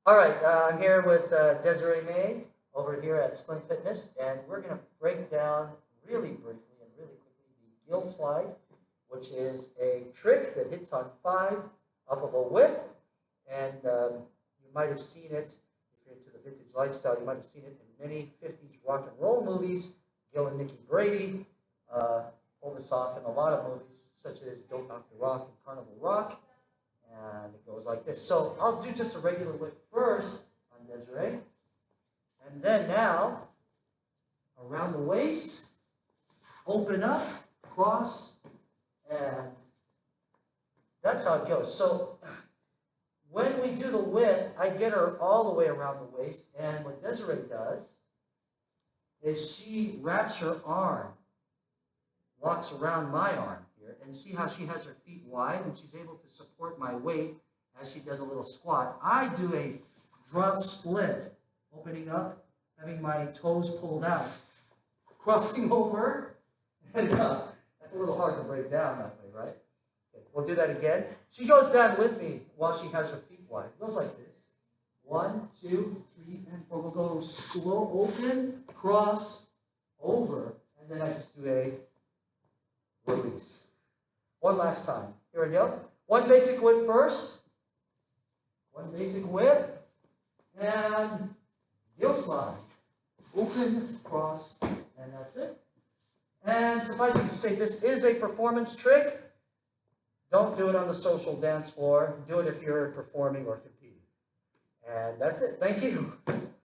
All right, I'm here with Desiree May over here at Slim Fitness, and we're going to break down really briefly and really quickly the Gil Slide, which is a trick that hits on 5 off of a whip, and you might have seen it, if you're into the vintage lifestyle, you might have seen it in many 50s rock and roll movies. Gil and Nicky Brady pull this off in a lot of movies, such as Don't Knock the Rock and Carnival Rock. And it goes like this. So I'll do just a regular whip first on Desiree. And then now, around the waist, open up, cross, and that's how it goes. So when we do the whip, I get her all the way around the waist. And what Desiree does is she wraps her arm, locks around my arm. And see how she has her feet wide and she's able to support my weight as she does a little squat. I do a drop split, opening up, having my toes pulled out, crossing over, and that's a little hard to break down that way, right? Okay, we'll do that again. She goes down with me while she has her feet wide. It goes like this. 1, 2, 3, and 4. We'll go slow, open, cross, over, and then I just do a release. One last time. Here we go. One basic whip first. One basic whip. And Gil Slide. Open, cross, and that's it. And suffice it to say, this is a performance trick. Don't do it on the social dance floor. Do it if you're performing or competing. And that's it. Thank you.